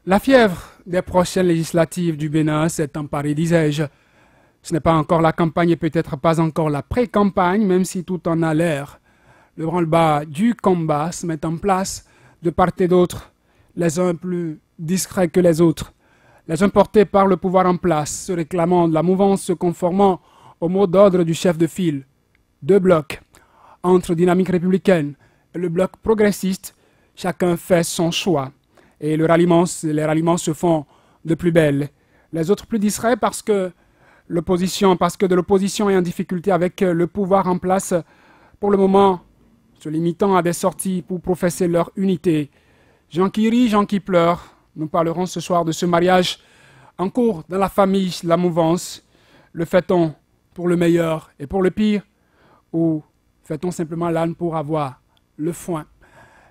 La fièvre des prochaines législatives du Bénin s'est emparée, disais-je. Ce n'est pas encore la campagne et peut-être pas encore la pré-campagne, même si tout en a l'air. Le branle-bas du combat se met en place de part et d'autre, les uns plus discrets que les autres, les uns portés par le pouvoir en place, se réclamant de la mouvance, se conformant au mot d'ordre du chef de file. Deux blocs, entre dynamique républicaine et le bloc progressiste, chacun fait son choix. Et les ralliements se font de plus belle. Les autres plus discrets parce que de l'opposition est en difficulté avec le pouvoir en place, pour le moment, se limitant à des sorties pour professer leur unité. Gens qui rient, gens qui pleurent. Nous parlerons ce soir de ce mariage en cours dans la famille, la mouvance. Le fait-on pour le meilleur et pour le pire, ou fait-on simplement l'âne pour avoir le foin?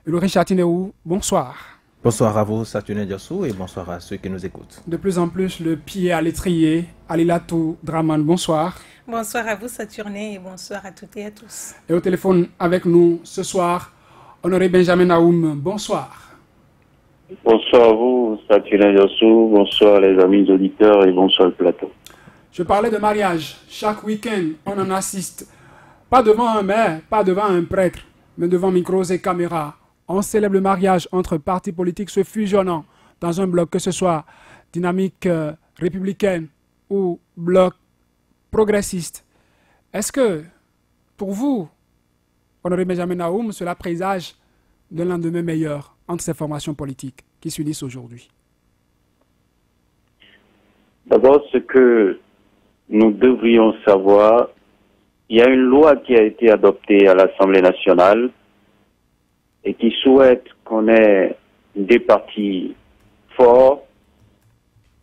Ulrich Atineou, bonsoir. Bonsoir à vous, Saturnin Diassou, et bonsoir à ceux qui nous écoutent. De plus en plus, le pied à l'étrier, Alilatou Draman, bonsoir. Bonsoir à vous, Saturnin, et bonsoir à toutes et à tous. Et au téléphone avec nous ce soir, Honoré Benjamin Naoum, bonsoir. Bonsoir à vous, Saturnin Diassou, bonsoir les amis auditeurs et bonsoir le plateau. Je parlais de mariage. Chaque week-end, on en assiste. Pas devant un maire, pas devant un prêtre, mais devant micros et caméras. On célèbre le mariage entre partis politiques se fusionnant dans un bloc, que ce soit dynamique républicaine ou bloc progressiste. Est-ce que, pour vous, Honoré Benjamin Naoum, cela présage d'un lendemain meilleur entre ces formations politiques qui s'unissent aujourd'hui? D'abord, ce que nous devrions savoir, il y a une loi qui a été adoptée à l'Assemblée nationale et qui souhaite qu'on ait des partis forts,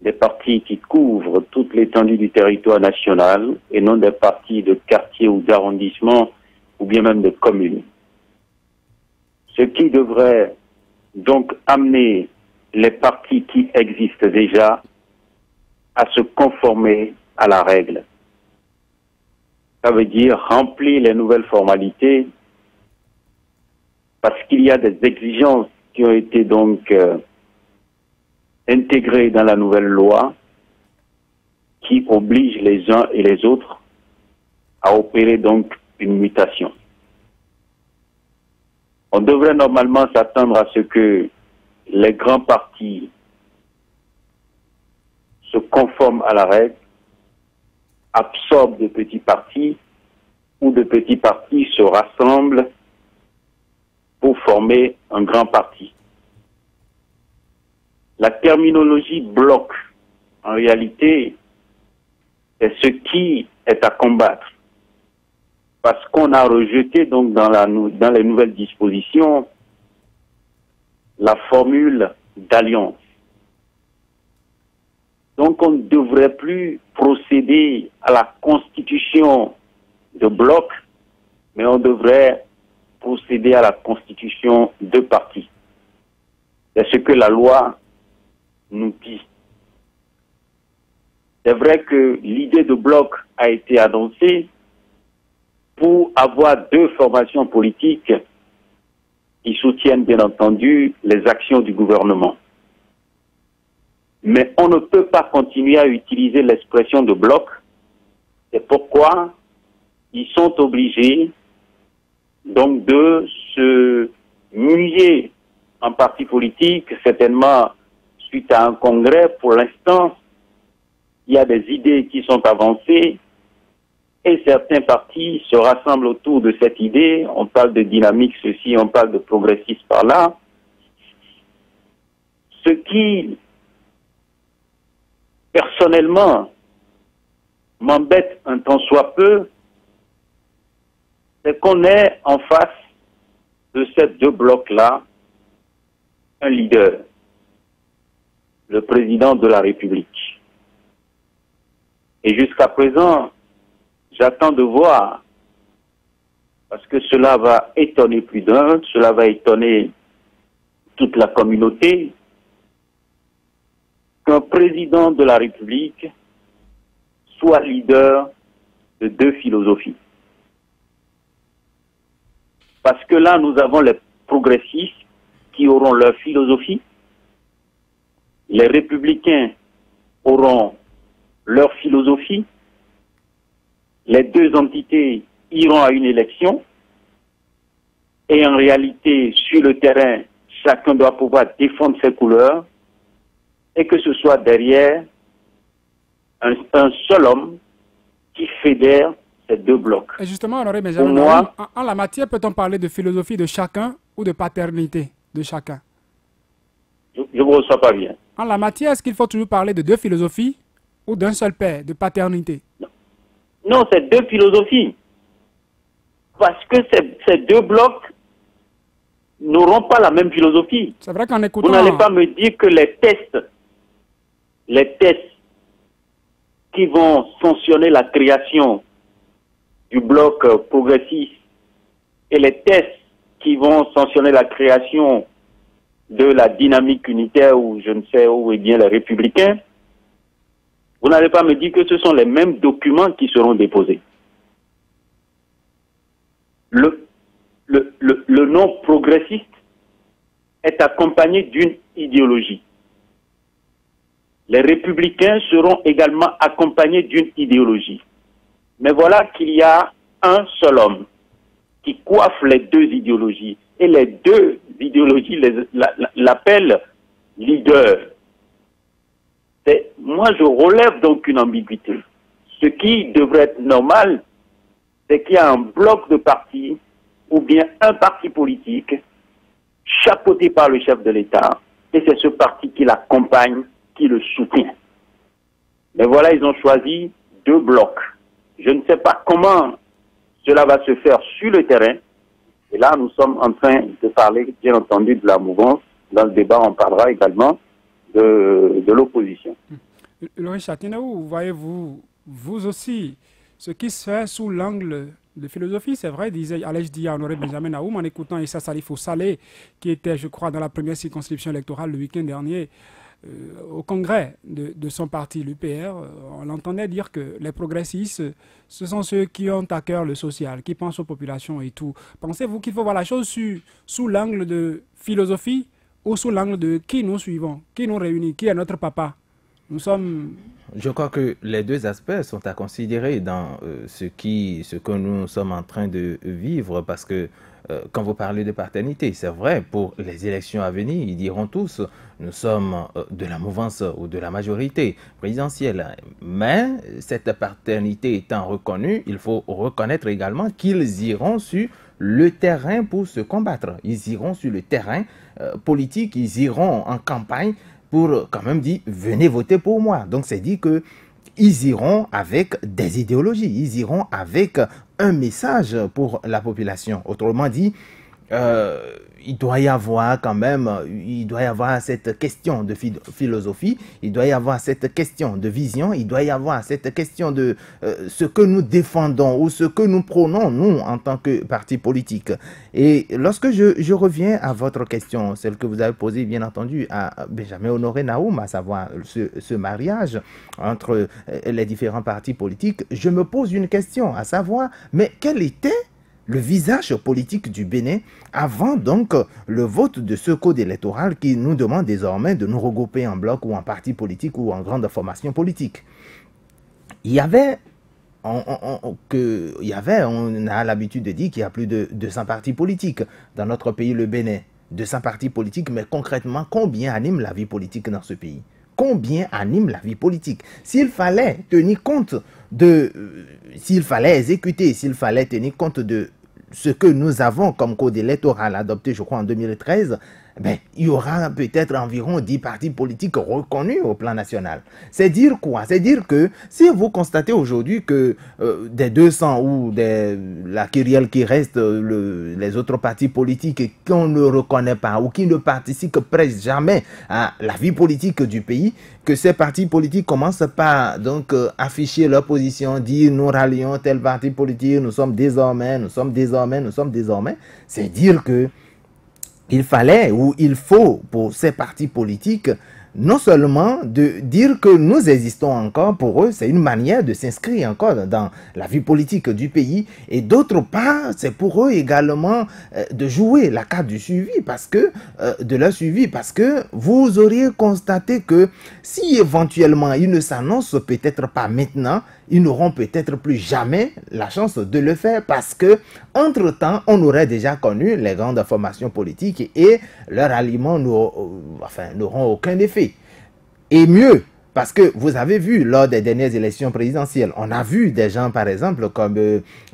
des partis qui couvrent toute l'étendue du territoire national et non des partis de quartier ou d'arrondissement ou bien même de communes. Ce qui devrait donc amener les partis qui existent déjà à se conformer à la règle. Ça veut dire remplir les nouvelles formalités parce qu'il y a des exigences qui ont été donc intégrées dans la nouvelle loi qui obligent les uns et les autres à opérer donc une mutation. On devrait normalement s'attendre à ce que les grands partis se conforment à la règle, absorbent de petits partis ou de petits partis se rassemblent pour former un grand parti. La terminologie bloc, en réalité, est ce qui est à combattre. Parce qu'on a rejeté donc dans les nouvelles dispositions la formule d'alliance. Donc on ne devrait plus procéder à la constitution de bloc, mais on devrait procéder à la constitution de partis. C'est ce que la loi nous dit. C'est vrai que l'idée de bloc a été annoncée pour avoir deux formations politiques qui soutiennent bien entendu les actions du gouvernement. Mais on ne peut pas continuer à utiliser l'expression de bloc. C'est pourquoi ils sont obligés donc de se muer en parti politique, certainement suite à un congrès. Pour l'instant, il y a des idées qui sont avancées et certains partis se rassemblent autour de cette idée. On parle de dynamique ceci, on parle de progressiste par là. Ce qui, personnellement, m'embête un tant soit peu, c'est qu'on est en face de ces deux blocs-là un leader, le président de la République. Et jusqu'à présent, j'attends de voir, parce que cela va étonner plus d'un, cela va étonner toute la communauté, qu'un président de la République soit leader de deux philosophies. Parce que là, nous avons les progressistes qui auront leur philosophie, les républicains auront leur philosophie, les deux entités iront à une élection, et en réalité, sur le terrain, chacun doit pouvoir défendre ses couleurs, et que ce soit derrière un seul homme qui fédère ces deux blocs. Et justement, Honoré Benjamin, moi, en la matière, peut-on parler de philosophie de chacun ou de paternité de chacun? Je ne vous reçois pas bien. En la matière, est-ce qu'il faut toujours parler de deux philosophies ou d'un seul père, de paternité? Non, c'est deux philosophies. Parce que ces deux blocs n'auront pas la même philosophie. C'est vrai qu'en écoutant... Vous n'allez pas me dire que les tests qui vont sanctionner la création du bloc progressiste et les tests qui vont sanctionner la création de la dynamique unitaire ou je ne sais où est bien les républicains, vous n'allez pas me dire que ce sont les mêmes documents qui seront déposés. Le nom progressiste est accompagné d'une idéologie. Les républicains seront également accompagnés d'une idéologie. Mais voilà qu'il y a un seul homme qui coiffe les deux idéologies. Et les deux idéologies l'appellent leader. Moi, je relève donc une ambiguïté. Ce qui devrait être normal, c'est qu'il y a un bloc de partis ou bien un parti politique chapeauté par le chef de l'État et c'est ce parti qui l'accompagne, qui le soutient. Mais voilà, ils ont choisi deux blocs. Je ne sais pas comment cela va se faire sur le terrain. Et là, nous sommes en train de parler, bien entendu, de la mouvance. Dans le débat, on parlera également de l'opposition. Laurent Chatinaou, voyez-vous, vous aussi, ce qui se fait sous l'angle de philosophie, c'est vrai, disait Alej Dia, Honoré Benjamin Naoum, en écoutant Issa Salifou Saleh, qui était, je crois, dans la première circonscription électorale le week-end dernier, au congrès de son parti, l'UPR, on l'entendait dire que les progressistes, ce sont ceux qui ont à cœur le social, qui pensent aux populations et tout. Pensez-vous qu'il faut voir la chose sous l'angle de philosophie ou sous l'angle de qui nous suivons, qui nous réunit, qui est notre papa? Nous sommes... Je crois que les deux aspects sont à considérer dans ce que nous sommes en train de vivre, parce que quand vous parlez de paternité, c'est vrai, pour les élections à venir, ils diront tous, nous sommes de la mouvance ou de la majorité présidentielle. Mais cette paternité étant reconnue, il faut reconnaître également qu'ils iront sur le terrain pour se combattre. Ils iront sur le terrain politique, ils iront en campagne pour quand même dire, venez voter pour moi. Donc c'est dit que ils iront avec des idéologies, ils iront avec un message pour la population. Autrement dit, il doit y avoir quand même, il doit y avoir cette question de philosophie, il doit y avoir cette question de vision, il doit y avoir cette question de ce que nous défendons ou ce que nous prônons, nous, en tant que parti politique. Et lorsque je reviens à votre question, celle que vous avez posée, bien entendu, à Benjamin Honoré Naoum, à savoir ce mariage entre les différents partis politiques, je me pose une question, à savoir, mais quel était le visage politique du Bénin avant donc le vote de ce code électoral qui nous demande désormais de nous regrouper en bloc ou en parti politique ou en grande formation politique. Il y avait, on a l'habitude de dire qu'il y a plus de 200 partis politiques dans notre pays, le Bénin. 200 partis politiques, mais concrètement, combien animent la vie politique dans ce pays? Combien anime la vie politique? S'il fallait tenir compte s'il fallait exécuter, s'il fallait tenir compte de ce que nous avons comme code électoral adopté, je crois, en 2013, ben, il y aura peut-être environ 10 partis politiques reconnus au plan national. C'est dire quoi? C'est dire que si vous constatez aujourd'hui que des 200 ou la kyrielle qui reste, les autres partis politiques qu'on ne reconnaît pas ou qui ne participent presque jamais à la vie politique du pays, que ces partis politiques commencent par donc afficher leur position, dire nous rallions tel parti politique, nous sommes désormais, c'est dire que il fallait ou il faut pour ces partis politiques non seulement de dire que nous existons encore, pour eux, c'est une manière de s'inscrire encore dans la vie politique du pays, et d'autre part, c'est pour eux également de jouer la carte du suivi, de leur suivi, parce que vous auriez constaté que si éventuellement ils ne s'annoncent peut-être pas maintenant, ils n'auront peut-être plus jamais la chance de le faire, parce que entre-temps, on aurait déjà connu les grandes formations politiques et leurs aliments n'auront aucun effet. Et mieux, parce que vous avez vu lors des dernières élections présidentielles, on a vu des gens par exemple comme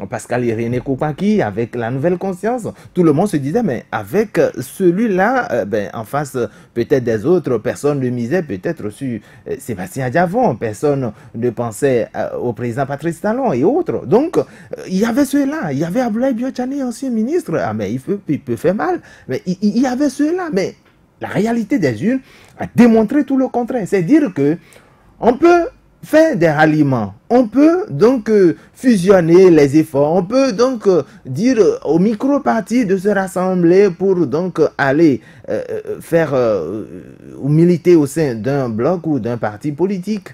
Pascal Irénée Koupaki avec la nouvelle conscience. Tout le monde se disait mais avec celui-là, en face peut-être des autres, personne ne misait peut-être sur Sébastien Diavon, personne ne pensait au président Patrice Talon et autres. Donc il y avait ceux-là, il y avait Abdoulaye Biotchani, ancien ministre, mais il peut faire mal, mais il y avait ceux-là, mais la réalité des urnes a démontré tout le contraire. C'est dire que on peut faire des ralliements, on peut donc fusionner les efforts, on peut donc dire aux micro-partis de se rassembler pour donc aller faire ou militer au sein d'un bloc ou d'un parti politique.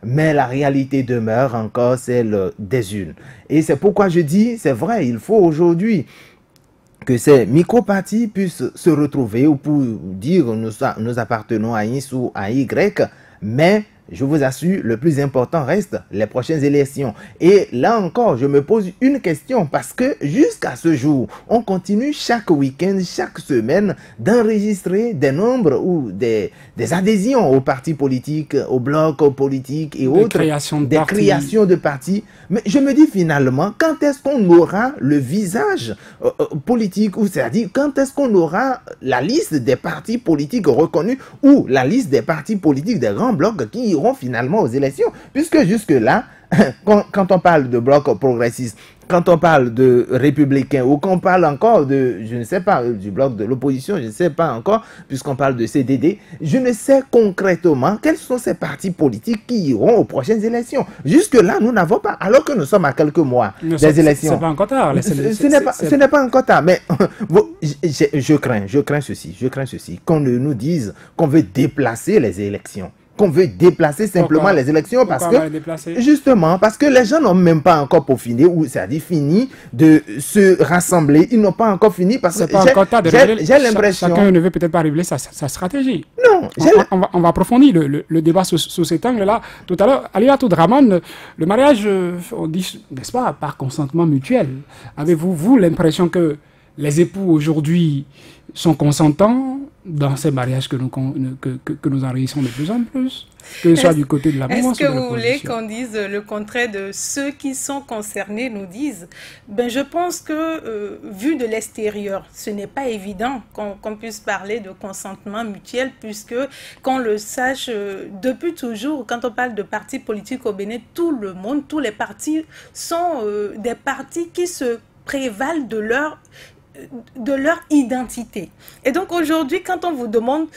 Mais la réalité demeure encore celle des urnes. Et c'est pourquoi je dis, c'est vrai, il faut aujourd'hui que ces micro-partis puissent se retrouver ou pour dire nous appartenons à X ou à Y, mais je vous assure, le plus important reste les prochaines élections. Et là encore, je me pose une question parce que jusqu'à ce jour, on continue chaque week-end, chaque semaine d'enregistrer des nombres ou des adhésions aux partis politiques, aux blocs politiques et autres, des créations de partis. Mais je me dis finalement, quand est-ce qu'on aura le visage politique, ou c'est-à-dire quand est-ce qu'on aura la liste des partis politiques reconnus ou la liste des partis politiques des grands blocs qui iront finalement aux élections, puisque jusque-là, quand on parle de bloc progressiste, quand on parle de républicains, ou qu'on parle encore de, je ne sais pas, du bloc de l'opposition, je ne sais pas encore, puisqu'on parle de CDD, je ne sais concrètement quels sont ces partis politiques qui iront aux prochaines élections. Jusque-là, nous n'avons pas, alors que nous sommes à quelques mois des élections. C'est pas encore tard. Ce n'est pas encore tard, mais je crains ceci, qu'on ne nous dise qu'on veut déplacer les élections. Qu'on veut déplacer simplement les élections parce que, justement, parce que les gens n'ont même pas encore peaufiné, ou c'est-à-dire fini de se rassembler, ils n'ont pas encore fini parce que j'ai l'impression... Chacun ne veut peut-être pas révéler sa stratégie. Non. On va approfondir le débat sous cet angle-là. Tout à l'heure, Aliatou Draman, le mariage, on dit, n'est-ce pas, par consentement mutuel. Avez-vous, vous, l'impression que les époux aujourd'hui sont consentants dans ces mariages que nous enrichissons de plus en plus, que ce soit du côté de la mouvance ou de l'opposition? Est-ce que vous voulez qu'on dise le contraire de ceux qui sont concernés nous disent? Je pense que, vu de l'extérieur, ce n'est pas évident qu'on puisse parler de consentement mutuel, puisque, qu'on le sache, depuis toujours, quand on parle de partis politiques au Bénin, tout le monde, tous les partis sont des partis qui se prévalent de leur identité. Et donc aujourd'hui, quand on vous demande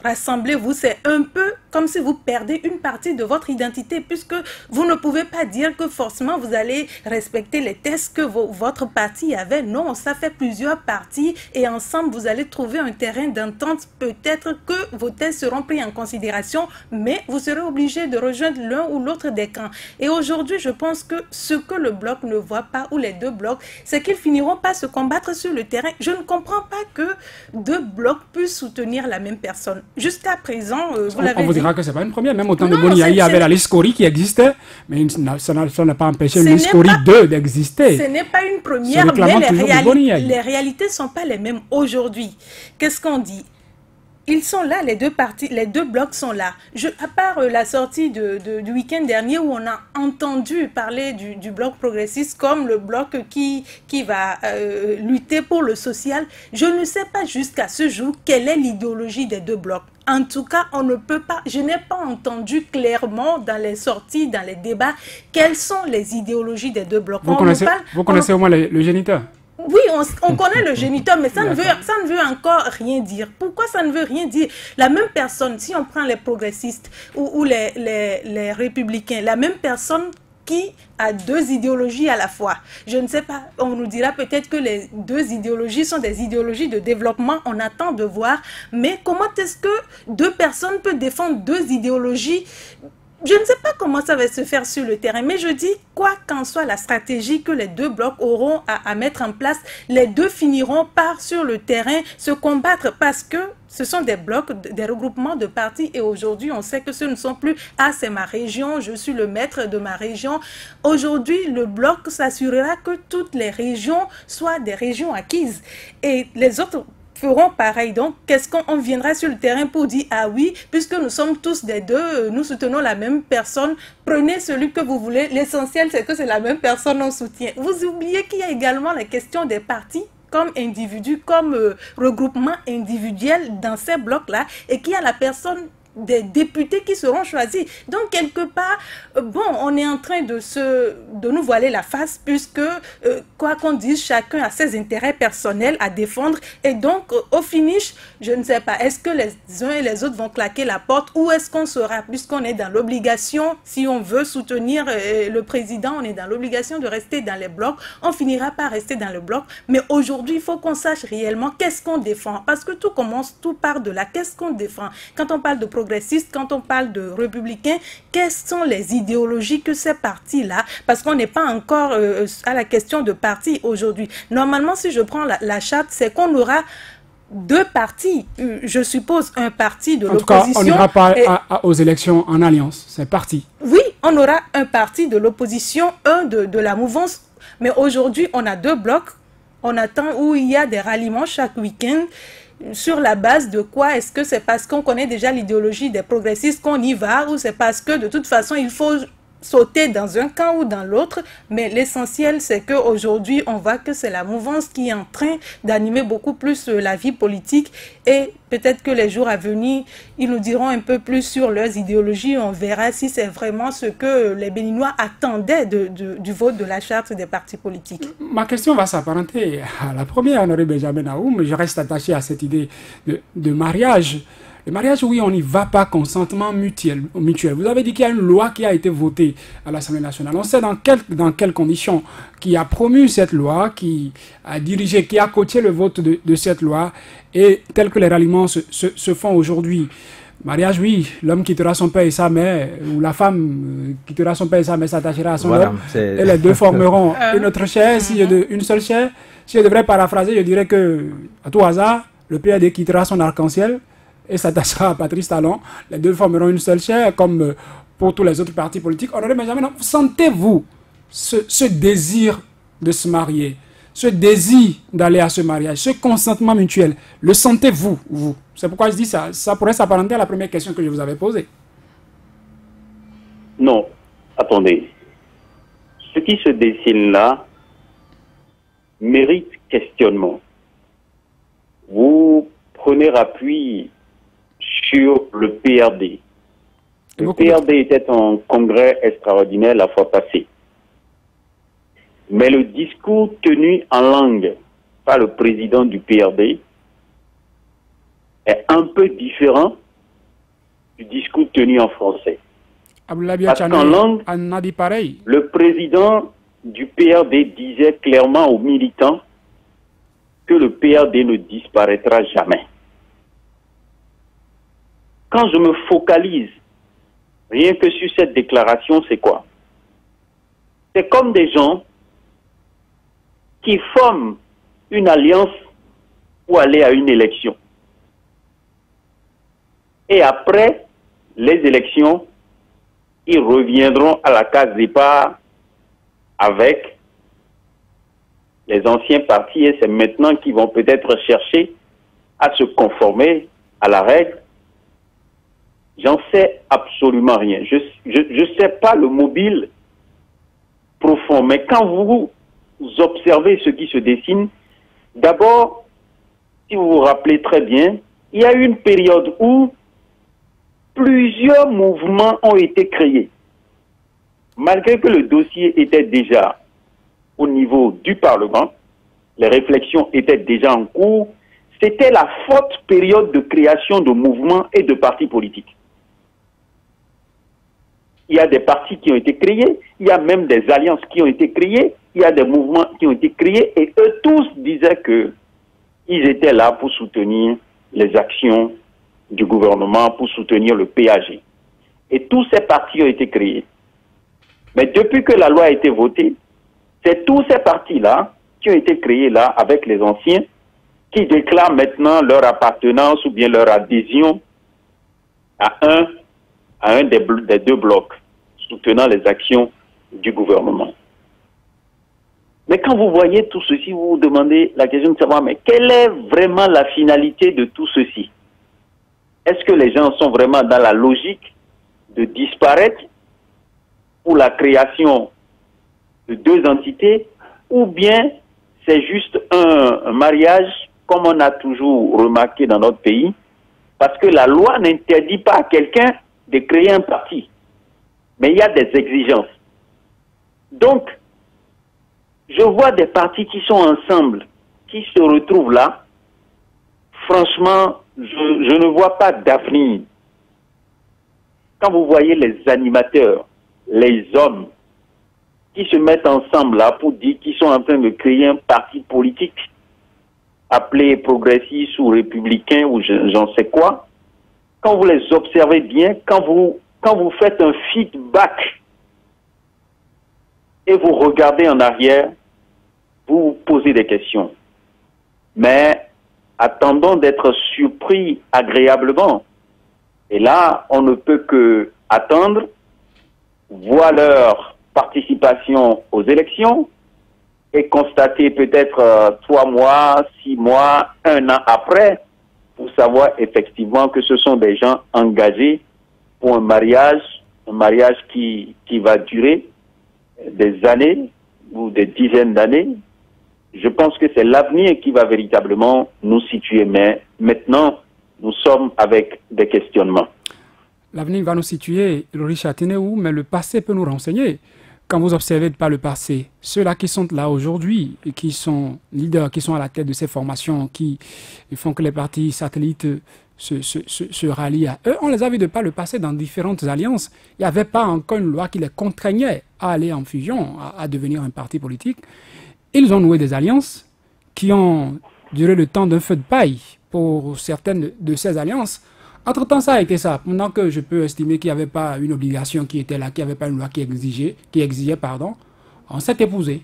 rassemblez-vous, c'est un peu comme si vous perdez une partie de votre identité, puisque vous ne pouvez pas dire que forcément vous allez respecter les tests que votre parti avait. Non, ça fait plusieurs partis et ensemble vous allez trouver un terrain d'entente. Peut-être que vos tests seront pris en considération, mais vous serez obligé de rejoindre l'un ou l'autre des camps. Et aujourd'hui, je pense que ce que le bloc ne voit pas, ou les deux blocs, c'est qu'ils finiront par se combattre sur le terrain. Je ne comprends pas que deux blocs puissent soutenir la même personne. Jusqu'à présent, vous l'avez dit. On vous dira que ce n'est pas une première. Même au temps de Boniaï, il y avait la liste Cori qui existait, mais ça n'a pas empêché la liste Cori 2 d'exister. Ce n'est pas une première, mais les réalités ne sont pas les mêmes aujourd'hui. Qu'est-ce qu'on dit? Ils sont là, les deux partis, les deux blocs sont là. À part la sortie du week-end dernier où on a entendu parler du bloc progressiste comme le bloc qui va lutter pour le social, je ne sais pas jusqu'à ce jour quelle est l'idéologie des deux blocs. En tout cas, on ne peut pas, je n'ai pas entendu clairement dans les sorties, dans les débats, quelles sont les idéologies des deux blocs. Vous connaissez au moins le géniteur? Oui, on connaît le géniteur, mais ça ne veut encore rien dire. Pourquoi ça ne veut rien dire? La même personne, si on prend les progressistes ou les républicains, la même personne qui a deux idéologies à la fois. Je ne sais pas, on nous dira peut-être que les deux idéologies sont des idéologies de développement, on attend de voir, mais comment est-ce que deux personnes peuvent défendre deux idéologies? Je ne sais pas comment ça va se faire sur le terrain, mais je dis, quoi qu'en soit la stratégie que les deux blocs auront à mettre en place, les deux finiront par, sur le terrain, se combattre parce que ce sont des blocs, des regroupements de partis et aujourd'hui, on sait que ce ne sont plus « Ah, c'est ma région, je suis le maître de ma région ». Aujourd'hui, le bloc s'assurera que toutes les régions soient des régions acquises et les autres feront pareil. Donc, qu'est-ce qu'on viendra sur le terrain pour dire, ah oui, puisque nous sommes tous des deux, nous soutenons la même personne, prenez celui que vous voulez. L'essentiel, c'est que c'est la même personne qu'on soutient. Vous oubliez qu'il y a également la question des partis comme individus, comme regroupement individuel dans ces blocs-là et qu'il y a la personne des députés qui seront choisis. Donc, quelque part, bon, on est en train de nous voiler la face puisque, quoi qu'on dise, chacun a ses intérêts personnels à défendre. Et donc, au finish, je ne sais pas, est-ce que les uns et les autres vont claquer la porte ou est-ce qu'on sera, puisqu'on est dans l'obligation, si on veut soutenir le président, on est dans l'obligation de rester dans les blocs, on finira par rester dans le bloc. Mais aujourd'hui, il faut qu'on sache réellement qu'est-ce qu'on défend. Parce que tout commence, tout part de là. Qu'est-ce qu'on défend? Quand on parle de progressistes, quand on parle de républicains, quelles sont les idéologies que ces partis-là, parce qu'on n'est pas encore à la question de parti aujourd'hui. Normalement, si je prends la charte, c'est qu'on aura deux partis. Je suppose un parti de l'opposition. En tout cas, on n'ira pas aux élections en alliance, c'est parti. Oui, on aura un parti de l'opposition, un de la mouvance, mais aujourd'hui, on a deux blocs. On attend où il y a des ralliements chaque week-end. Sur la base de quoi? Est-ce que c'est parce qu'on connaît déjà l'idéologie des progressistes qu'on y va ou c'est parce que de toute façon il faut sauter dans un camp ou dans l'autre? Mais l'essentiel c'est qu'aujourd'hui on voit que c'est la mouvance qui est en train d'animer beaucoup plus la vie politique et peut-être que les jours à venir ils nous diront un peu plus sur leurs idéologies. On verra si c'est vraiment ce que les Béninois attendaient du vote de la charte des partis politiques. Ma question va s'apparenter à la première, Honoré Benjamin Aoum. Je reste attaché à cette idée de mariage. Le mariage, oui, on n'y va pas consentement mutuel. Vous avez dit qu'il y a une loi qui a été votée à l'Assemblée nationale. On sait dans quelles conditions qui a promu cette loi, qui a dirigé, qui a coaché le vote de cette loi et tel que les ralliements se font aujourd'hui. Mariage, oui, l'homme quittera son père et sa mère, ou la femme quittera son père et sa mère, s'attachera à son homme, et les deux formeront une autre chair, une seule chair. Si je devrais paraphraser, je dirais que, à tout hasard, le PAD quittera son arc-en-ciel et s'attachera à Patrice Talon. Les deux formeront une seule chair, comme pour tous les autres partis politiques. Honoré Benjamin, sentez-vous ce désir de se marier, ce désir d'aller à ce mariage, ce consentement mutuel, le sentez-vous, vous? C'est pourquoi je dis ça. Ça pourrait s'apparenter à la première question que je vous avais posée. Non, attendez. Ce qui se dessine là mérite questionnement. Vous prenez appui sur le PRD. Le PRD était en congrès extraordinaire la fois passée. Mais le discours tenu en langue par le président du PRD est un peu différent du discours tenu en français. Parce qu'en langue, le président du PRD disait clairement aux militants que le PRD ne disparaîtra jamais. Quand je me focalise rien que sur cette déclaration, c'est quoi? C'est comme des gens qui forment une alliance pour aller à une élection. Et après les élections, ils reviendront à la case départ avec les anciens partis et c'est maintenant qu'ils vont peut-être chercher à se conformer à la règle. J'en sais absolument rien. Je sais pas le mobile profond, mais quand vous observez ce qui se dessine, d'abord, si vous vous rappelez très bien, il y a eu une période où plusieurs mouvements ont été créés. Malgré que le dossier était déjà au niveau du Parlement, les réflexions étaient déjà en cours, c'était la forte période de création de mouvements et de partis politiques. Il y a des partis qui ont été créés, il y a même des alliances qui ont été créées, il y a des mouvements qui ont été créés, et eux tous disaient qu'ils étaient là pour soutenir les actions du gouvernement, pour soutenir le PAG. Et tous ces partis ont été créés. Mais depuis que la loi a été votée, c'est tous ces partis-là qui ont été créés là avec les anciens qui déclarent maintenant leur appartenance ou bien leur adhésion à un des deux blocs soutenant les actions du gouvernement. Mais quand vous voyez tout ceci, vous vous demandez la question de savoir, mais quelle est vraiment la finalité de tout ceci? Est-ce que les gens sont vraiment dans la logique de disparaître pour la création de deux entités, ou bien c'est juste un mariage, comme on a toujours remarqué dans notre pays, parce que la loi n'interdit pas à quelqu'un de créer un parti. Mais il y a des exigences. Donc, je vois des partis qui sont ensemble, qui se retrouvent là. Franchement, je ne vois pas d'avenir. Quand vous voyez les animateurs, les hommes, qui se mettent ensemble là pour dire qu'ils sont en train de créer un parti politique appelé progressiste ou républicain ou j'en sais quoi, quand vous les observez bien, quand vous faites un feedback et vous regardez en arrière, vous vous posez des questions. Mais attendons d'être surpris agréablement. Et là, on ne peut que attendre, voir leur participation aux élections et constater peut-être 3 mois, 6 mois, 1 an après, pour savoir effectivement que ce sont des gens engagés pour un mariage qui va durer des années ou des dizaines d'années. Je pense que c'est l'avenir qui va véritablement nous situer. Mais maintenant, nous sommes avec des questionnements. L'avenir va nous situer, Richard Teneou, mais le passé peut nous renseigner. Quand vous observez par le passé, ceux-là qui sont là aujourd'hui, et qui sont leaders, qui sont à la tête de ces formations, qui font que les partis satellites se rallient à eux, on les a vus de par le passé dans différentes alliances. Il n'y avait pas encore une loi qui les contraignait à aller en fusion, à devenir un parti politique. Ils ont noué des alliances qui ont duré le temps d'un feu de paille pour certaines de ces alliances. Entre-temps, ça a été ça. Pendant que je peux estimer qu'il n'y avait pas une obligation qui était là, qu'il n'y avait pas une loi qui exigeait, on s'est épousé,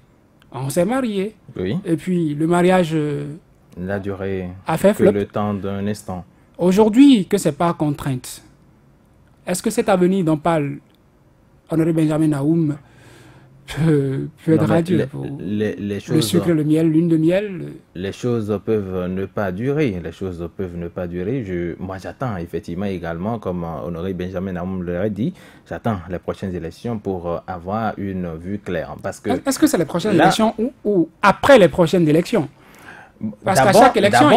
on s'est marié. Oui. Et puis, le mariage n'a duré a fait que le temps d'un instant. Aujourd'hui, que ce n'est pas contrainte, est-ce que cet avenir dont parle Honoré Benjamin Naoum peut être radieux pour les choses, le sucre, le miel, lune de miel? Les choses peuvent ne pas durer. Moi, j'attends effectivement également, comme Honoré Benjamin Naoum l'aurait dit, j'attends les prochaines élections pour avoir une vue claire. Est-ce que c'est les prochaines élections ou après les prochaines élections? Parce qu'à chaque élection,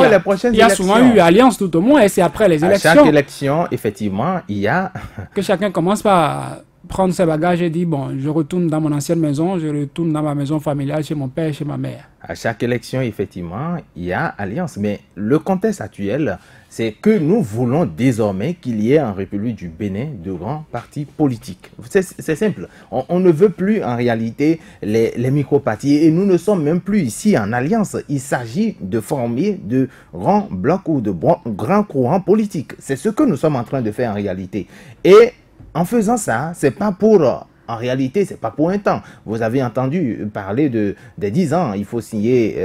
il y a souvent eu alliance tout au moins, et c'est après les élections. À chaque élection, effectivement, il y a... que chacun commence par prendre ses bagages et dire, bon, je retourne dans mon ancienne maison, je retourne dans ma maison familiale, chez mon père, chez ma mère. À chaque élection, effectivement, il y a alliance. Mais le contexte actuel, c'est que nous voulons désormais qu'il y ait en République du Bénin de grands partis politiques. C'est simple. On ne veut plus en réalité les micro-partis. Et nous ne sommes même plus ici en alliance. Il s'agit de former de grands blocs ou de grands courants politiques. C'est ce que nous sommes en train de faire en réalité. Et en faisant ça, c'est pas pour... En réalité, c'est pas pour un temps. Vous avez entendu parler des 10 ans. Il faut signer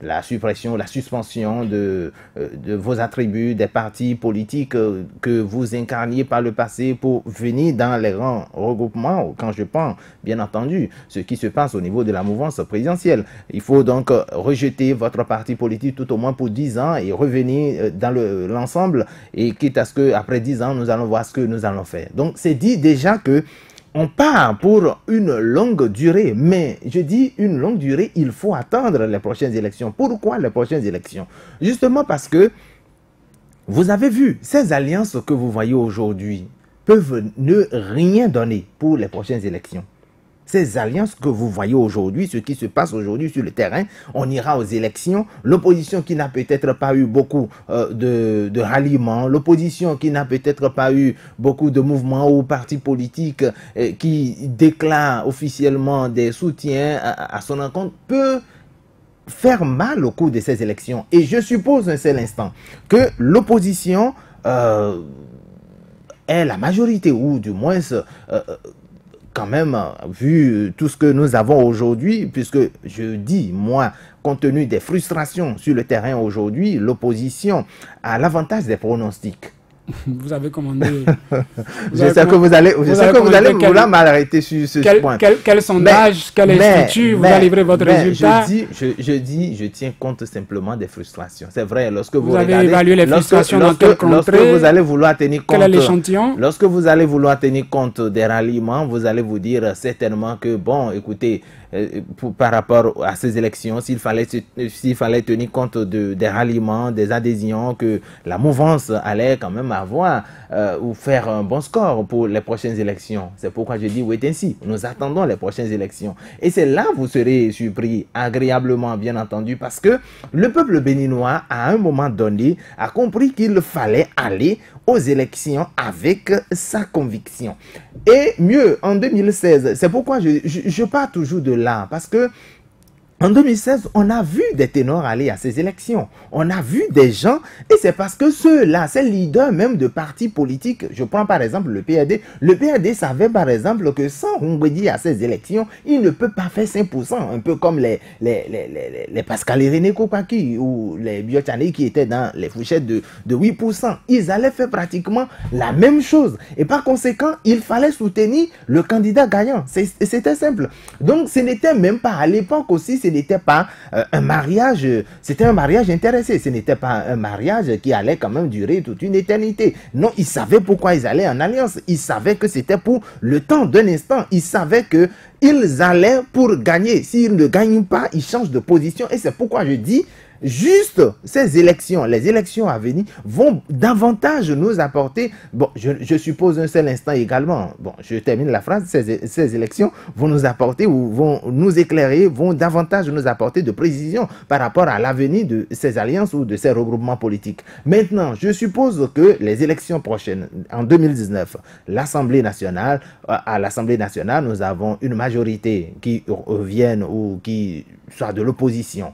la suppression, la suspension de vos attributs des partis politiques que vous incarniez par le passé pour venir dans les grands regroupements. Quand je pense, bien entendu, ce qui se passe au niveau de la mouvance présidentielle. Il faut donc rejeter votre parti politique tout au moins pour 10 ans et revenir dans l'ensemble. Et quitte à ce qu'après 10 ans, nous allons voir ce que nous allons faire. Donc, c'est dit déjà que on part pour une longue durée, mais je dis une longue durée, il faut attendre les prochaines élections. Pourquoi les prochaines élections? Justement parce que vous avez vu, ces alliances que vous voyez aujourd'hui peuvent ne rien donner pour les prochaines élections. Ces alliances que vous voyez aujourd'hui, ce qui se passe aujourd'hui sur le terrain, on ira aux élections. L'opposition qui n'a peut-être pas eu beaucoup de ralliements, l'opposition qui n'a peut-être pas eu beaucoup de mouvements ou partis politiques qui déclarent officiellement des soutiens à son encontre, peut faire mal au cours de ces élections. Et je suppose un seul instant que l'opposition est la majorité, ou du moins quand même, vu tout ce que nous avons aujourd'hui, puisque je dis, moi, compte tenu des frustrations sur le terrain aujourd'hui, l'opposition a l'avantage des pronostics. Vous avez commandé. Je sais que vous allez vouloir m'arrêter sur ce point. Quel sondage, quel institut vous allez livrer votre résultat? Je tiens compte simplement des frustrations. C'est vrai, lorsque vous avez regardez, évalué les frustrations dans quelle contrée, lorsque vous allez vouloir tenir compte, quel est l'échantillon? Lorsque vous allez vouloir tenir compte des ralliements, vous allez vous dire certainement que, bon, écoutez, par rapport à ces élections, s'il fallait tenir compte des ralliements, des adhésions, que la mouvance allait quand même avoir ou faire un bon score pour les prochaines élections. C'est pourquoi je dis wait and see. Nous attendons les prochaines élections. Et c'est là que vous serez surpris, agréablement bien entendu, parce que le peuple béninois, à un moment donné, a compris qu'il fallait aller aux élections avec sa conviction. Et mieux, en 2016, c'est pourquoi je pars toujours de là, parce que en 2016, on a vu des ténors aller à ces élections. On a vu des gens, et c'est parce que ceux-là, ces leaders même de partis politiques, je prends par exemple le PAD. Le PAD savait par exemple que sans Hongwedi à ces élections, il ne peut pas faire 5%, un peu comme les Pascal Irénée Kopaki ou les Biotchane qui étaient dans les fourchettes de 8%. Ils allaient faire pratiquement la même chose. Et par conséquent, il fallait soutenir le candidat gagnant. C'était simple. Donc, ce n'était même pas à l'époque aussi, ce n'était pas un mariage, c'était un mariage intéressé. Ce n'était pas un mariage qui allait quand même durer toute une éternité. Non, ils savaient pourquoi ils allaient en alliance. Ils savaient que c'était pour le temps d'un instant. Ils savaient que ils allaient pour gagner. S'ils ne gagnent pas, ils changent de position. Et c'est pourquoi je dis, juste ces élections, les élections à venir vont davantage nous apporter, bon, je suppose un seul instant également, bon, je termine la phrase, ces élections vont nous apporter ou vont nous éclairer, vont davantage nous apporter de précision par rapport à l'avenir de ces alliances ou de ces regroupements politiques. Maintenant, je suppose que les élections prochaines, en 2019, l'Assemblée nationale, à l'Assemblée nationale, nous avons une majorité qui revienne ou qui soit de l'opposition.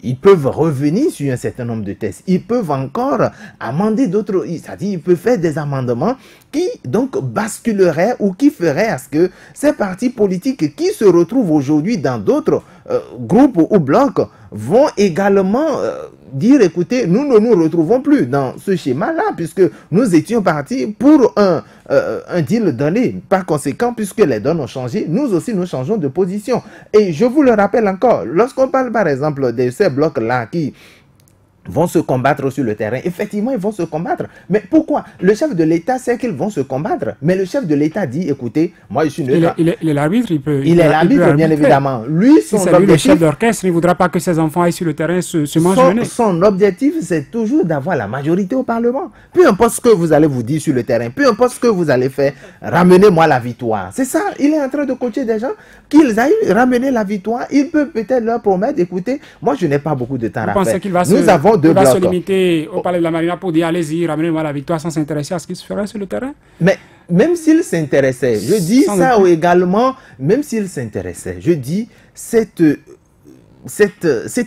Ils peuvent revenir sur un certain nombre de textes. Ils peuvent encore amender d'autres, c'est-à-dire ils peuvent faire des amendements qui donc basculeraient ou qui feraient à ce que ces partis politiques qui se retrouvent aujourd'hui dans d'autres groupes ou blocs vont également dire, écoutez, nous ne nous retrouvons plus dans ce schéma-là, puisque nous étions partis pour un deal donné. Par conséquent, puisque les donnes ont changé, nous aussi nous changeons de position. Et je vous le rappelle encore, lorsqu'on parle par exemple de ces blocs-là qui vont se combattre sur le terrain. Effectivement, ils vont se combattre. Mais pourquoi? Le chef de l'État sait qu'ils vont se combattre. Mais le chef de l'État dit, écoutez, moi je suis neutre. Il est l'arbitre, il est l'arbitre, bien évidemment. Lui, si c'est lui le chef d'orchestre, il ne voudra pas que ses enfants aillent sur le terrain se mangent. Son objectif, c'est toujours d'avoir la majorité au Parlement. Peu importe ce que vous allez vous dire sur le terrain, peu importe ce que vous allez faire, ramenez-moi la victoire. C'est ça, il est en train de coacher des gens qu'ils aillent ramener la victoire. Il peut peut-être leur promettre, écoutez, moi je n'ai pas beaucoup de temps à faire. Nous avons deux blocs. Il va se limiter au palais de la Marina pour dire allez-y, ramenez-moi la victoire sans s'intéresser à ce qui se ferait sur le terrain. Mais même s'il s'intéressait, je dis ça également, même s'il s'intéressait, je dis cet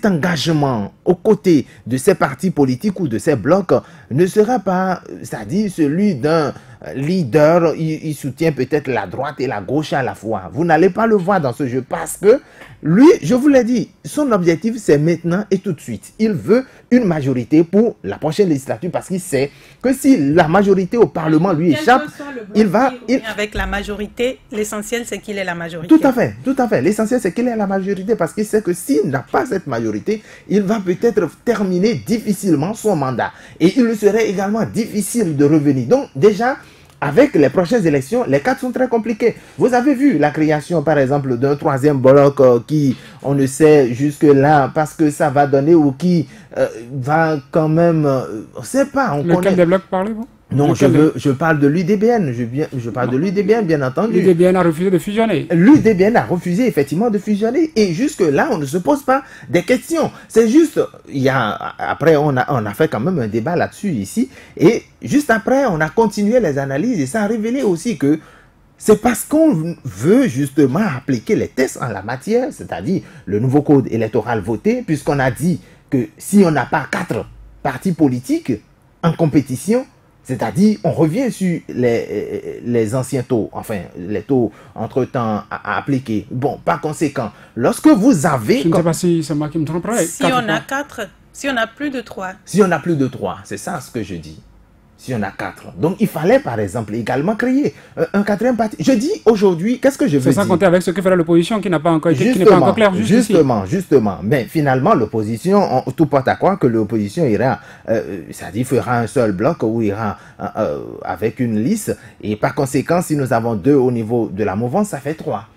engagement aux côtés de ces partis politiques ou de ces blocs ne sera pas, c'est-à-dire celui d'un leader, il soutient peut-être la droite et la gauche à la fois. Vous n'allez pas le voir dans ce jeu parce que lui, je vous l'ai dit, son objectif c'est maintenant et tout de suite. Il veut une majorité pour la prochaine législature parce qu'il sait que si la majorité au Parlement lui échappe, il va... Avec la majorité, l'essentiel c'est qu'il ait la majorité. Tout à fait, tout à fait. L'essentiel c'est qu'il ait la majorité parce qu'il sait que s'il n'a pas cette majorité, il va peut-être terminer difficilement son mandat. Et il lui serait également difficile de revenir. Donc déjà, avec les prochaines élections, les cas sont très compliqués. Vous avez vu la création, par exemple, d'un troisième bloc qui, on ne sait jusque-là, parce que ça va donner ou qui va quand même... on ne sait pas. Lequel des blocs parlez-vous? Non, je parle de l'UDBN. Je parle de l'UDBN, bien entendu. L'UDBN a refusé de fusionner. L'UDBN a refusé effectivement de fusionner. Et jusque-là, on ne se pose pas des questions. C'est juste, après, on a fait quand même un débat là-dessus ici. Et juste après, on a continué les analyses. Et ça a révélé aussi que c'est parce qu'on veut justement appliquer les tests en la matière, c'est-à-dire le nouveau code électoral voté, puisqu'on a dit que si on n'a pas 4 partis politiques en compétition, c'est-à-dire, on revient sur les anciens taux, enfin, les taux entre-temps à appliquer. Bon, par conséquent, lorsque vous avez... Je ne sais pas si c'est moi qui me tromperai. Si on a 4, si on a plus de 3. Si on a plus de 3, c'est ça ce que je dis. Si on a 4. Donc, il fallait, par exemple, également créer un 4e parti. Je dis aujourd'hui, qu'est-ce que je veux dire? C'est sans compter avec ce que fera l'opposition qui n'est pas encore clair. Justement. Mais finalement, l'opposition, tout porte à croire que l'opposition ira, c'est-à-dire fera un seul bloc ou ira avec une liste. Et par conséquent, si nous avons 2 au niveau de la mouvance, ça fait 3.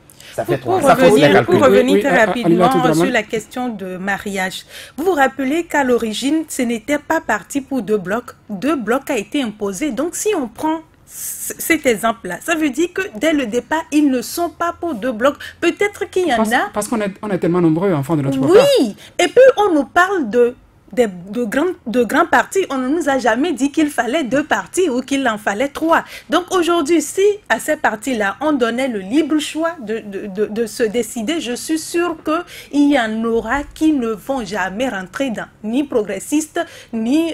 Pour revenir très rapidement sur la question de mariage, vous vous rappelez qu'à l'origine, ce n'était pas parti pour 2 blocs. 2 blocs a été imposé. Donc, si on prend cet exemple-là, ça veut dire que dès le départ, ils ne sont pas pour 2 blocs. Peut-être qu'il y en a... Parce qu'on est tellement nombreux, enfants de notre papa. Oui, et puis on nous parle de grands partis. On ne nous a jamais dit qu'il fallait 2 partis ou qu'il en fallait 3. Donc aujourd'hui, si à ces partis-là, on donnait le libre choix de se décider, je suis sûre qu'il y en aura qui ne vont jamais rentrer dans ni progressistes, ni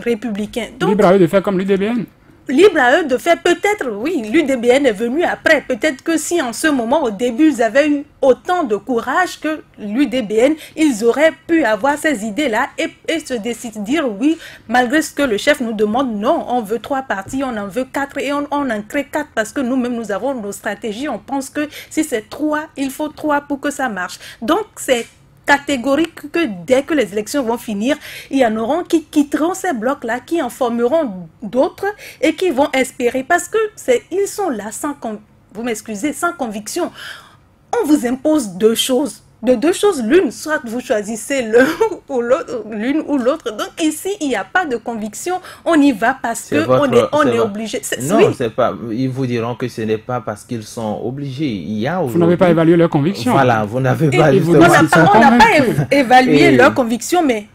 républicains. Donc, libre à eux de faire comme l'UDBN. Libre à eux de faire, peut-être, oui, l'UDBN est venu après. Peut-être que si en ce moment, au début, ils avaient eu autant de courage que l'UDBN, ils auraient pu avoir ces idées-là et se décider, dire oui, malgré ce que le chef nous demande, non, on veut 3 partis, on en veut 4 et on en crée 4 parce que nous-mêmes, nous avons nos stratégies. On pense que si c'est 3, il faut 3 pour que ça marche. Donc, c'est catégorique que dès que les élections vont finir, il y en auront qui quitteront ces blocs-là, qui en formeront d'autres et qui vont espérer parce que ils sont là vous m'excusez, sans conviction. On vous impose 2 choses. De 2 choses, l'une, soit vous choisissez l'une ou l'autre. Donc ici, il n'y a pas de conviction. On y va parce qu'on est obligé. Non, c'est pas. Ils vous diront que ce n'est pas parce qu'ils sont obligés. Vous n'avez pas évalué leur conviction. Voilà, vous n'avez pas. On n'a pas évalué leur conviction, mais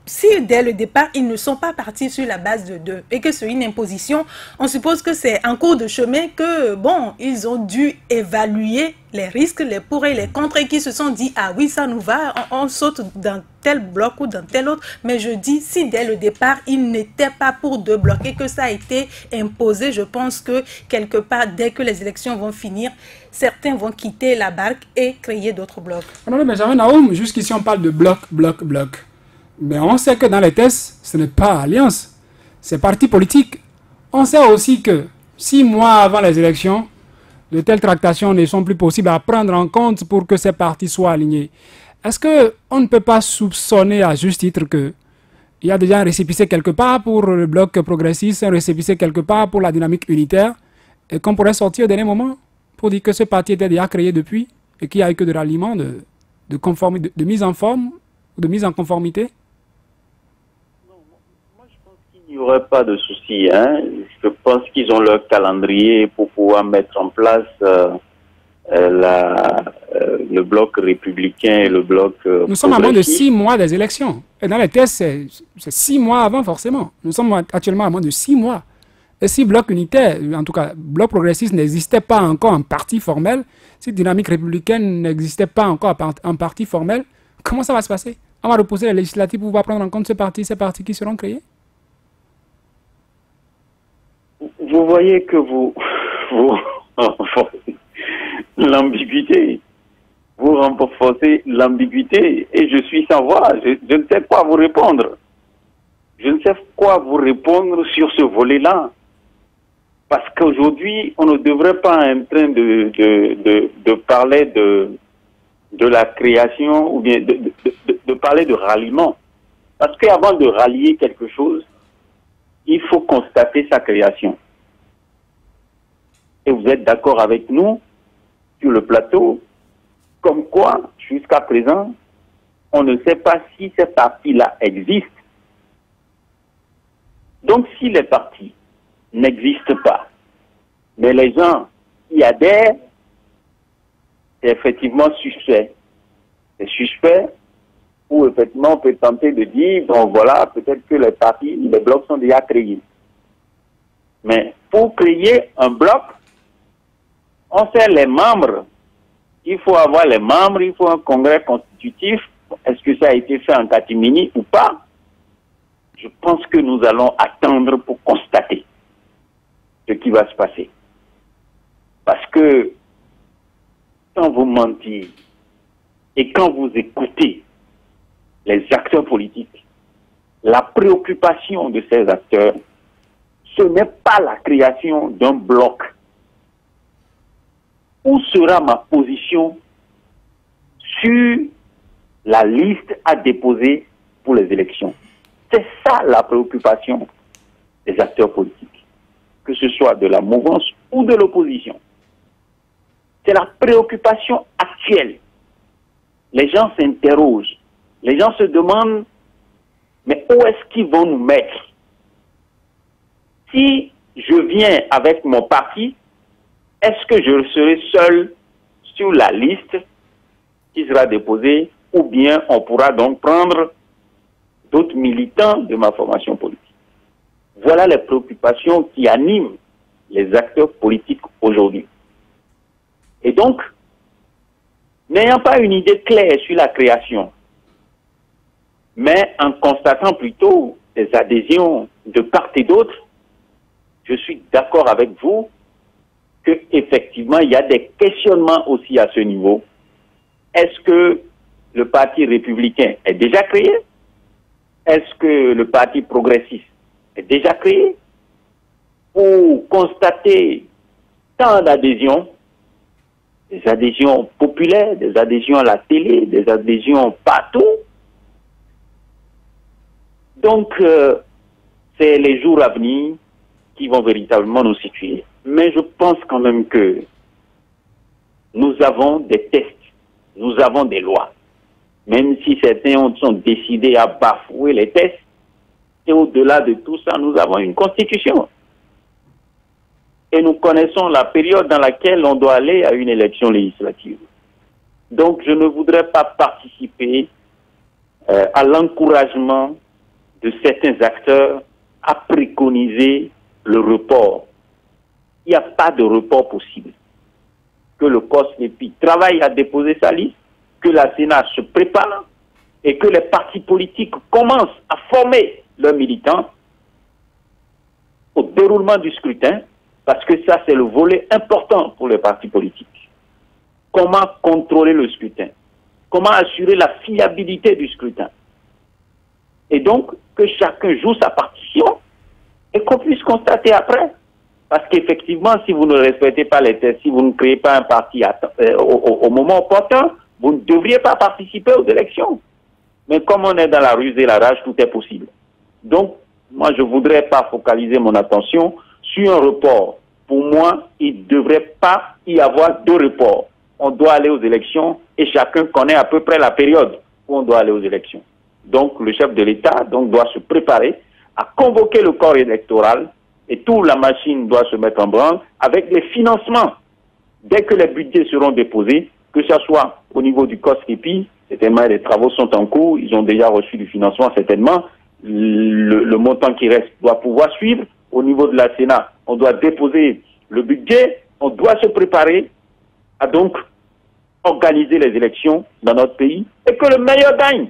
si dès le départ, ils ne sont pas partis sur la base de 2 et que c'est une imposition, on suppose que c'est en cours de chemin que, bon, ils ont dû évaluer les risques, les pour et les contre et qui se sont dit, ah oui, ça nous va, on saute dans tel bloc ou dans tel autre. Mais je dis, si dès le départ, ils n'étaient pas pour 2 blocs et que ça a été imposé, je pense que quelque part, dès que les élections vont finir, certains vont quitter la barque et créer d'autres blocs. Non, mais j'avais Naoum, jusqu'ici on parle de bloc. Mais on sait que dans les tests, ce n'est pas alliance, c'est parti politique. On sait aussi que 6 mois avant les élections, de telles tractations ne sont plus possibles à prendre en compte pour que ces partis soient alignés. Est-ce qu'on ne peut pas soupçonner à juste titre qu'il y a déjà un récépissé quelque part pour le bloc progressiste, un récépissé quelque part pour la dynamique unitaire, et qu'on pourrait sortir au dernier moment pour dire que ce parti était déjà créé depuis et qu'il n'y a eu que de ralliement, de mise en forme ou de mise en conformité? Il n'y aurait pas de souci. Je pense qu'ils ont leur calendrier pour pouvoir mettre en place le bloc républicain et le bloc Nous sommes à moins de 6 mois des élections. Et dans les tests, c'est 6 mois avant forcément. Nous sommes actuellement à moins de 6 mois. Et si bloc unitaire, en tout cas bloc progressiste n'existait pas encore en parti formel, si dynamique républicaine n'existait pas encore en parti formel, comment ça va se passer? On va repousser les législatives pour pouvoir prendre en compte ces partis qui seront créés? Vous voyez que vous renforcez l'ambiguïté. Vous renforcez l'ambiguïté et je suis sans voix. Je ne sais quoi vous répondre. Je ne sais quoi vous répondre sur ce volet-là. Parce qu'aujourd'hui, on ne devrait pas être en train de parler de la création ou bien de parler de ralliement. Parce qu'avant de rallier quelque chose, il faut constater sa création. Et vous êtes d'accord avec nous sur le plateau, comme quoi, jusqu'à présent, on ne sait pas si ces partis-là existent. Donc, si les partis n'existe pas. Mais les gens qui adhèrent, c'est effectivement suspect. C'est suspect où effectivement on peut tenter de dire, bon voilà, peut-être que les partis, les blocs sont déjà créés. Mais pour créer un bloc, on sait les membres. Il faut avoir les membres, il faut un congrès constitutif. Est-ce que ça a été fait en catimini ou pas? Je pense que nous allons attendre pour constater ce qui va se passer. Parce que quand vous mentez et quand vous écoutez les acteurs politiques, la préoccupation de ces acteurs, ce n'est pas la création d'un bloc. Où sera ma position sur la liste à déposer pour les élections? C'est ça la préoccupation des acteurs politiques, que ce soit de la mouvance ou de l'opposition. C'est la préoccupation actuelle. Les gens s'interrogent, les gens se demandent, mais où est-ce qu'ils vont nous mettre? Si je viens avec mon parti, est-ce que je serai seul sur la liste qui sera déposée, ou bien on pourra donc prendre d'autres militants de ma formation politique? Voilà les préoccupations qui animent les acteurs politiques aujourd'hui. Et donc, n'ayant pas une idée claire sur la création, mais en constatant plutôt des adhésions de part et d'autre, je suis d'accord avec vous qu'effectivement, il y a des questionnements aussi à ce niveau. Est-ce que le Parti républicain est déjà créé? Est-ce que le Parti progressiste est déjà créé? Pour constater tant d'adhésions, des adhésions populaires, des adhésions à la télé, des adhésions partout. Donc, c'est les jours à venir qui vont véritablement nous situer. Mais je pense quand même que nous avons des tests, nous avons des lois. Même si certains sont décidés à bafouer les tests, et au-delà de tout ça, nous avons une constitution. Et nous connaissons la période dans laquelle on doit aller à une élection législative. Donc je ne voudrais pas participer à l'encouragement de certains acteurs à préconiser le report. Il n'y a pas de report possible. Que le COSNEPI travaille à déposer sa liste, que la Sénat se prépare et que les partis politiques commencent à former leurs militants au déroulement du scrutin, parce que ça c'est le volet important pour les partis politiques. Comment contrôler le scrutin? Comment assurer la fiabilité du scrutin? Et donc, que chacun joue sa partition et qu'on puisse constater après. Parce qu'effectivement, si vous ne respectez pas les tests, si vous ne créez pas un parti au moment opportun, vous ne devriez pas participer aux élections. Mais comme on est dans la ruse et la rage, tout est possible. Donc, moi, je ne voudrais pas focaliser mon attention sur un report. Pour moi, il ne devrait pas y avoir deux reports. On doit aller aux élections et chacun connaît à peu près la période où on doit aller aux élections. Donc, le chef de l'État doit se préparer à convoquer le corps électoral et toute la machine doit se mettre en branle avec les financements. Dès que les budgets seront déposés, que ce soit au niveau du COSNEPI, certainement les travaux sont en cours, ils ont déjà reçu du financement certainement, le montant qui reste doit pouvoir suivre. Au niveau de la Sénat, on doit déposer le budget, on doit se préparer à donc organiser les élections dans notre pays et que le meilleur gagne.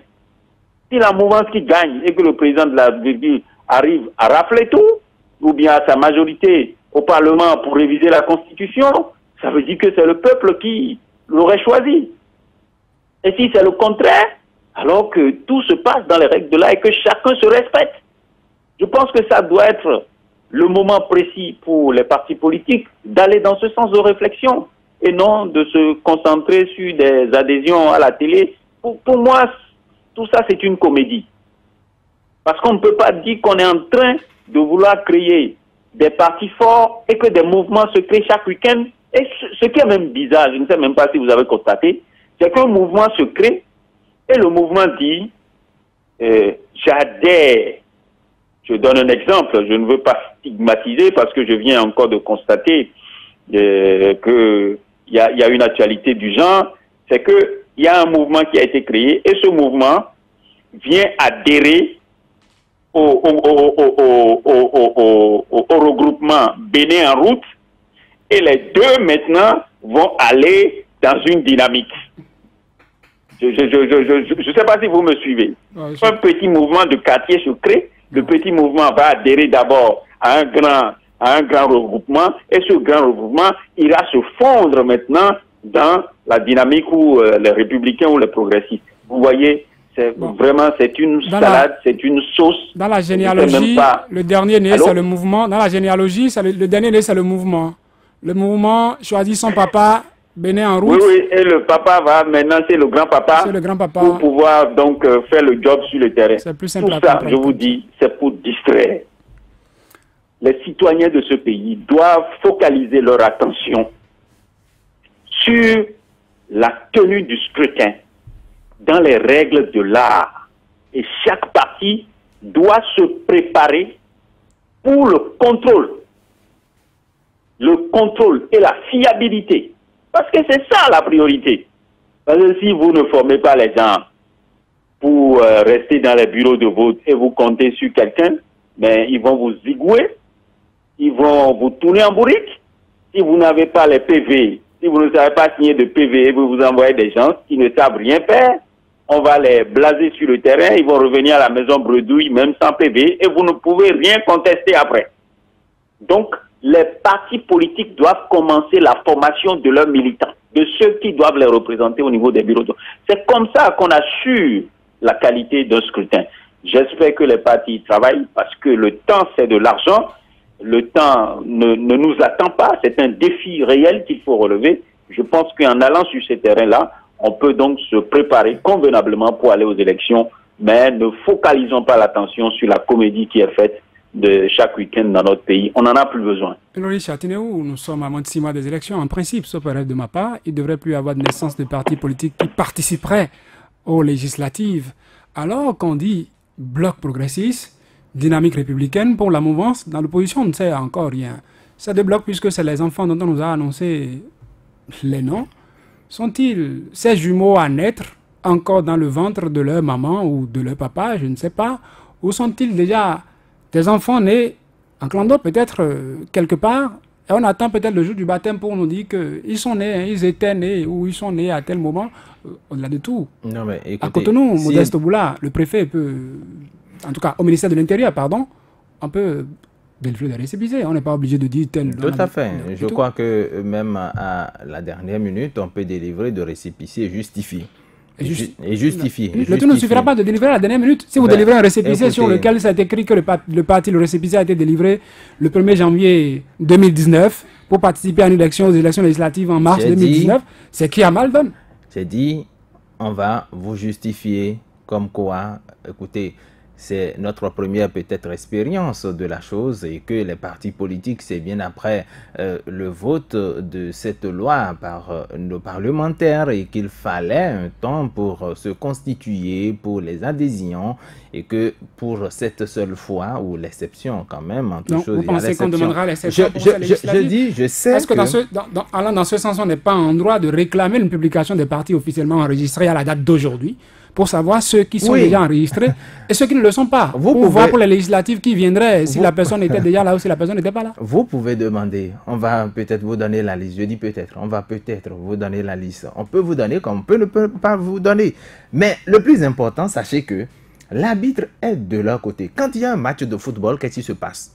Si la mouvance qui gagne et que le président de la République arrive à rafler tout, ou bien à sa majorité au Parlement pour réviser la Constitution, ça veut dire que c'est le peuple qui l'aurait choisi. Et si c'est le contraire, alors que tout se passe dans les règles de l'art et que chacun se respecte. Je pense que ça doit être le moment précis pour les partis politiques d'aller dans ce sens de réflexion et non de se concentrer sur des adhésions à la télé. Pour moi, tout ça, c'est une comédie. Parce qu'on ne peut pas dire qu'on est en train de vouloir créer des partis forts et que des mouvements se créent chaque week-end. Et ce qui est même bizarre, je ne sais même pas si vous avez constaté, c'est qu'un mouvement se crée et le mouvement dit j'adhère. Je donne un exemple, je ne veux pas stigmatiser parce que je viens encore de constater qu'il y a une actualité du genre, c'est qu'il y a un mouvement qui a été créé et ce mouvement vient adhérer au regroupement Bénin en route et les deux maintenant vont aller dans une dynamique. Je ne sais pas si vous me suivez. Un petit mouvement de quartier se crée. Le petit mouvement va adhérer d'abord à un grand regroupement et ce grand regroupement ira se fondre maintenant dans la dynamique où les républicains ou les progressistes. Vous voyez, vraiment, c'est une salade, c'est une sauce. Dans la généalogie, le dernier né, c'est le mouvement. Dans la généalogie, le dernier né, c'est le mouvement. Le mouvement choisit son papa, Bénin en route. Oui, et le papa va maintenant, c'est le grand-papa. C'est le grand-papa. Pour pouvoir donc faire le job sur le terrain. C'est plus simple. Tout ça, je vous dis, c'est pour distraire. Les citoyens de ce pays doivent focaliser leur attention sur la tenue du scrutin dans les règles de l'art. Et chaque parti doit se préparer pour le contrôle et la fiabilité. Parce que c'est ça la priorité. Parce que si vous ne formez pas les gens pour rester dans les bureaux de vote et vous comptez sur quelqu'un, mais ils vont vous zigouer, ils vont vous tourner en bourrique. Si vous n'avez pas les PV, si vous ne savez pas signer de PV et vous vous envoyez des gens qui ne savent rien faire, on va les blaser sur le terrain, ils vont revenir à la maison bredouille, même sans PV, et vous ne pouvez rien contester après. Donc, les partis politiques doivent commencer la formation de leurs militants, de ceux qui doivent les représenter au niveau des bureaux. C'est comme ça qu'on assure la qualité d'un scrutin. J'espère que les partis travaillent parce que le temps, c'est de l'argent. Le temps ne nous attend pas. C'est un défi réel qu'il faut relever. Je pense qu'en allant sur ces terrains-là, on peut donc se préparer convenablement pour aller aux élections, mais ne focalisons pas l'attention sur la comédie qui est faite de chaque week-end dans notre pays. On n'en a plus besoin. Elori Chatineou, nous sommes à moins de 6 mois des élections. En principe, sauf erreur de ma part, il ne devrait plus y avoir de naissance de partis politiques qui participeraient aux législatives. Alors qu'on dit bloc progressiste, dynamique républicaine pour la mouvance, dans l'opposition, on ne sait encore rien. Ces deux blocs, puisque c'est les enfants dont on nous a annoncé les noms, sont-ils ces jumeaux à naître encore dans le ventre de leur maman ou de leur papa, je ne sais pas, ou sont-ils déjà des enfants nés en clando peut-être quelque part, et on attend peut-être le jour du baptême pour nous dire qu'ils sont nés, hein, ils étaient nés, ou ils sont nés à tel moment, au-delà de tout. Non, mais écoutez, à Cotonou, Modeste Boula, le préfet peut, en tout cas au ministère de l'Intérieur, pardon, on peut délivrer des récépissés, on n'est pas obligé de dire tel. Tout à fait, je crois que même à la dernière minute, on peut délivrer de récépissés justifiés. Et justifier. Le tout ne suffira pas de délivrer à la dernière minute. Si vous délivrez un récépissé sur lequel ça a été écrit que le récépissé a été délivré le 1er janvier 2019 pour participer à une élection aux élections législatives en mars 2019, c'est qui a mal donné. J'ai dit, on va vous justifier comme quoi, écoutez, c'est notre première peut-être expérience de la chose et que les partis politiques, c'est bien après le vote de cette loi par nos parlementaires et qu'il fallait un temps pour se constituer, pour les adhésions et que pour cette seule fois, ou l'exception quand même, en toute chose, vous pensez qu'on demandera l'exception pour ces législatives? Je dis, je sais Est-ce que allant dans ce sens, on n'est pas en droit de réclamer une publication des partis officiellement enregistrés à la date d'aujourd'hui pour savoir ceux qui sont déjà enregistrés et ceux qui ne le sont pas. Pour voir pour les législatives qui viendraient, si la personne était déjà là ou si la personne n'était pas là. Vous pouvez demander, on va peut-être vous donner la liste. Je dis peut-être, on va peut-être vous donner la liste. On peut vous donner comme on ne peut pas vous donner. Mais le plus important, sachez que l'arbitre est de leur côté. Quand il y a un match de football, qu'est-ce qui se passe?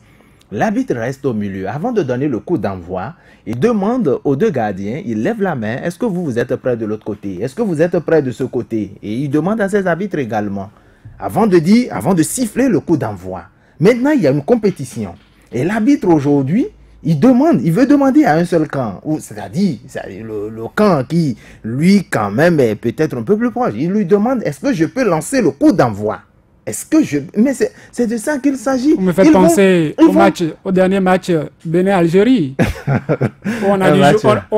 L'arbitre reste au milieu. Avant de donner le coup d'envoi, il demande aux deux gardiens, il lève la main, est-ce que vous êtes prêts de l'autre côté? Est-ce que vous êtes prêts de ce côté? Et il demande à ses arbitres également, avant de siffler le coup d'envoi. Maintenant, il y a une compétition. Et l'arbitre aujourd'hui, il veut demander à un seul camp, c'est-à-dire le camp qui, lui, quand même, est peut-être un peu plus proche. Il lui demande, est-ce que je peux lancer le coup d'envoi? Mais c'est de ça qu'il s'agit. Vous me faites penser au dernier match Bénin-Algérie. On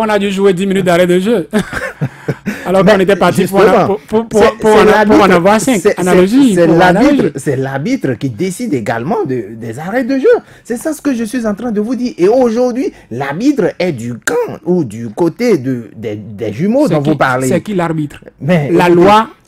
a dû jouer 10 minutes d'arrêt de jeu. Alors qu'on était parti pour en avoir 5 analogies. C'est l'arbitre qui décide également des arrêts de jeu. C'est ça ce que je suis en train de vous dire. Et aujourd'hui, l'arbitre est du camp ou du côté des jumeaux dont vous parlez. C'est qui l'arbitre?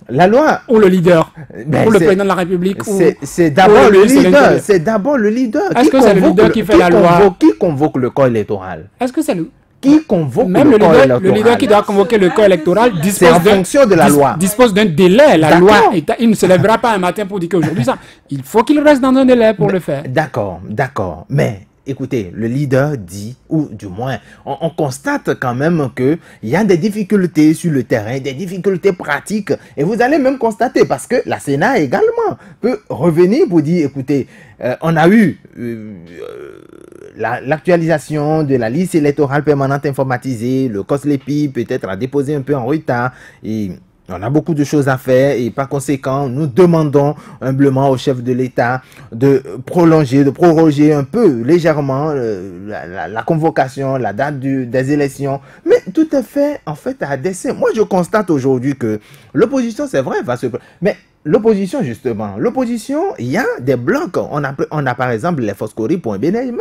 La loi ou le leader ou le président de la République? C'est d'abord le leader. C'est d'abord le leader. Est-ce que c'est le leader qui fait la loi? Qui convoque le corps électoral? Est-ce que c'est le... Qui convoque même le corps électoral? Le leader qui doit convoquer le corps électoral dispose d'un délai. La loi, il ne se lèvera pas un matin pour dire qu'aujourd'hui ça. Il faut qu'il reste dans un délai pour le faire. D'accord. Mais écoutez, le leader dit, ou du moins, on constate quand même qu'il y a des difficultés sur le terrain, des difficultés pratiques. Et vous allez même constater, parce que la Sénat également peut revenir pour dire, écoutez, on a eu l'actualisation de la liste électorale permanente informatisée, le COSLEPI peut-être a déposé un peu en retard, et on a beaucoup de choses à faire et par conséquent, nous demandons humblement au chef de l'État de proroger un peu légèrement la convocation, la date des élections. Mais tout est fait en fait à dessein. Moi, je constate aujourd'hui que l'opposition, c'est vrai, va se... Mais l'opposition, justement, il y a des blocs. On a par exemple les Foscori pour un bénéfice,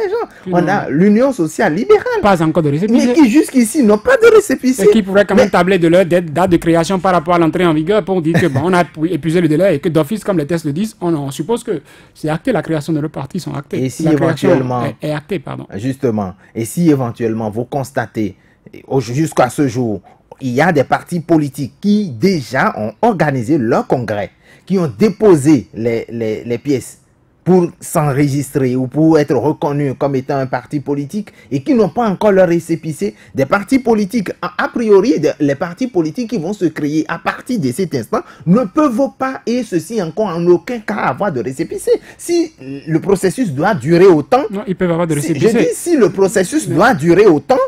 on a l'Union sociale libérale. Pas encore de récépissé. Mais qui jusqu'ici n'ont pas de récépissé. Et qui pourraient quand même tabler de leur date de création par rapport à l'entrée en vigueur pour dire que bon, on a épuisé le délai et que d'office, comme les tests le disent, on suppose que c'est acté, la création de leur parti sont actés. Et si la éventuellement est actée, pardon. Justement, et si éventuellement vous constatez jusqu'à ce jour, il y a des partis politiques qui déjà ont organisé leur congrès, qui ont déposé les pièces pour s'enregistrer ou pour être reconnus comme étant un parti politique et qui n'ont pas encore leur récépissé, des partis politiques, a priori, les partis politiques qui vont se créer à partir de cet instant ne peuvent pas, et ceci encore en aucun cas, avoir de récépissé. Si le processus doit durer autant... Non, ils peuvent avoir de récépissé. Je dis, si le processus doit durer autant,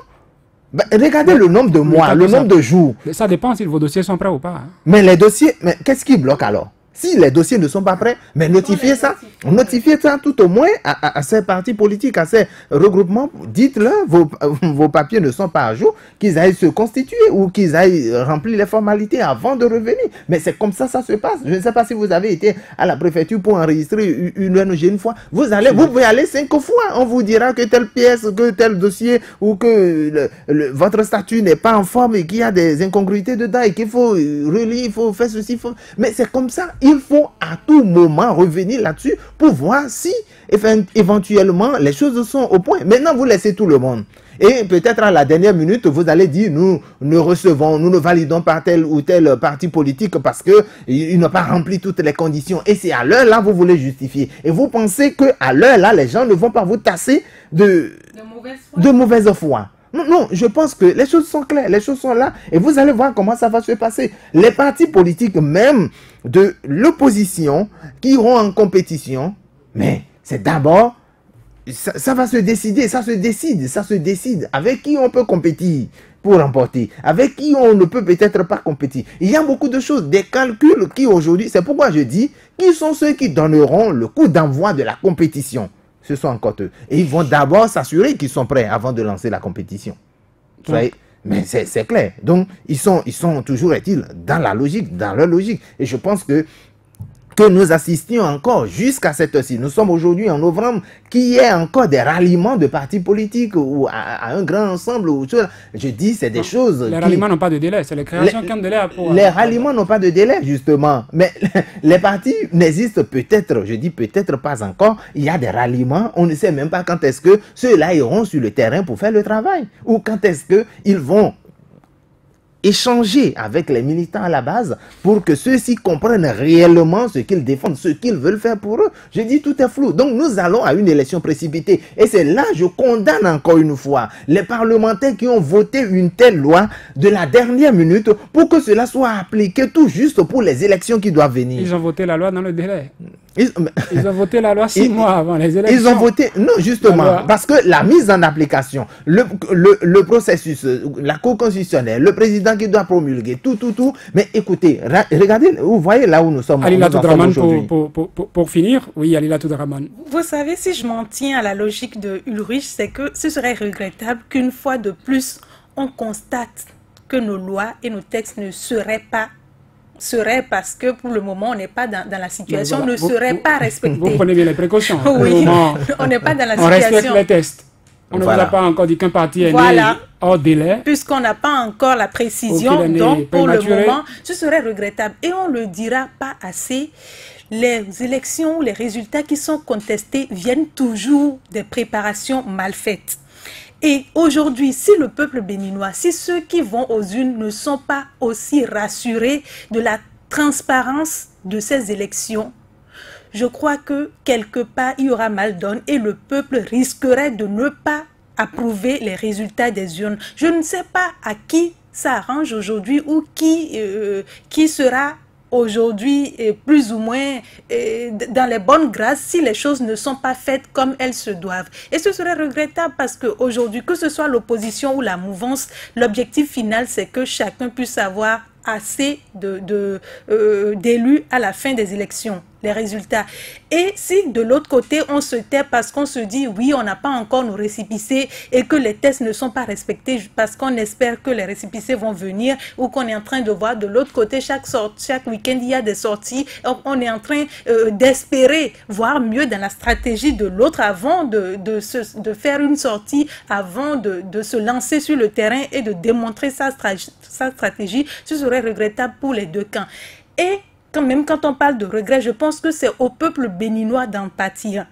regardez le nombre de mois, le nombre de jours. Mais ça dépend si vos dossiers sont prêts ou pas. Hein. Mais les dossiers, mais qu'est-ce qui bloque alors? Si les dossiers ne sont pas prêts, mais notifiez ça tout au moins à ces partis politiques, à ces regroupements. Dites-leur, vos papiers ne sont pas à jour, qu'ils aillent se constituer ou qu'ils aillent remplir les formalités avant de revenir. Mais c'est comme ça se passe. Je ne sais pas si vous avez été à la préfecture pour enregistrer une ONG une fois. Vous pouvez aller 5 fois. On vous dira que telle pièce, que tel dossier ou que votre statut n'est pas en forme et qu'il y a des incongruités dedans et qu'il faut relire, il faut faire ceci. Mais c'est comme ça. Il faut à tout moment revenir là-dessus pour voir si éventuellement les choses sont au point. Maintenant, vous laissez tout le monde. Et peut-être à la dernière minute, vous allez dire, nous ne validons pas tel ou tel parti politique parce qu'il n'a pas rempli toutes les conditions. Et c'est à l'heure là, vous voulez justifier. Et vous pensez qu'à l'heure là, les gens ne vont pas vous tasser de mauvaise foi. Non, je pense que les choses sont claires, les choses sont là et vous allez voir comment ça va se passer. Les partis politiques même de l'opposition qui iront en compétition, mais c'est d'abord, ça va se décider, ça se décide. Avec qui on peut compétir pour remporter, avec qui on ne peut peut-être pas compétir. Il y a beaucoup de choses, des calculs qui aujourd'hui, c'est pourquoi je dis, qui sont ceux qui donneront le coup d'envoi de la compétition. Ce sont encore eux. Et ils vont d'abord s'assurer qu'ils sont prêts avant de lancer la compétition. Mais c'est clair. Donc, ils sont toujours, est-il, dans la logique, dans leur logique. Et je pense que nous assistions encore jusqu'à cette heure-ci. Nous sommes aujourd'hui en novembre, qu'il y ait encore des ralliements de partis politiques ou à un grand ensemble. Je dis, c'est des choses... Les ralliements n'ont pas de délai, c'est les créations qui ont de délai. Les ralliements n'ont pas de délai, justement. Mais les partis n'existent peut-être, je dis peut-être pas encore. Il y a des ralliements, on ne sait même pas quand est-ce que ceux-là iront sur le terrain pour faire le travail. Ou quand est-ce qu'ils vont échanger avec les militants à la base pour que ceux-ci comprennent réellement ce qu'ils défendent, ce qu'ils veulent faire pour eux. Je dis tout est flou. Donc nous allons à une élection précipitée. Et c'est là je condamne encore une fois les parlementaires qui ont voté une telle loi de la dernière minute pour que cela soit appliqué tout juste pour les élections qui doivent venir. Ils ont voté la loi dans le délai. Ils ont voté la loi 6 mois avant les élections. Ils ont voté, non justement, parce que la mise en application, le processus, la Cour constitutionnelle, le président qui doit promulguer, tout. Mais écoutez, regardez, vous voyez là où nous sommes. Alila Toudraman, pour finir, oui, Alila Toudraman. Vous savez, si je m'en tiens à la logique de Ulrich, c'est que ce serait regrettable qu'une fois de plus, on constate que nos lois et nos textes ne seraient parce que pour le moment, on n'est pas dans la situation, voilà, ne serait pas respecté. Vous prenez bien les précautions. Oui, on n'est pas dans la situation. On respecte les tests. On ne vous a pas encore dit qu'un parti est né hors délai. Puisqu'on n'a pas encore la précision, donc pour le moment, ce serait regrettable. Et on ne le dira pas assez, les élections, les résultats qui sont contestés viennent toujours des préparations mal faites. Et aujourd'hui, si le peuple béninois, si ceux qui vont aux urnes ne sont pas aussi rassurés de la transparence de ces élections, je crois que quelque part, il y aura mal donne et le peuple risquerait de ne pas approuver les résultats des urnes. Je ne sais pas à qui ça arrange aujourd'hui ou qui sera aujourd'hui plus ou moins dans les bonnes grâces si les choses ne sont pas faites comme elles se doivent. Et ce serait regrettable parce qu'aujourd'hui, que ce soit l'opposition ou la mouvance, l'objectif final, c'est que chacun puisse avoir assez d'élus à la fin des élections, les résultats. Et si de l'autre côté, on se tait parce qu'on se dit, oui, on n'a pas encore nos récipicés et que les tests ne sont pas respectés parce qu'on espère que les récipicés vont venir ou qu'on est en train de voir de l'autre côté, chaque week-end, il y a des sorties. On est en train d'espérer voir mieux dans la stratégie de l'autre avant de faire une sortie, avant de se lancer sur le terrain et de démontrer sa stratégie. Ce serait regrettable pour les deux camps. Et même quand on parle de regret, je pense que c'est au peuple béninois d'en pâtir.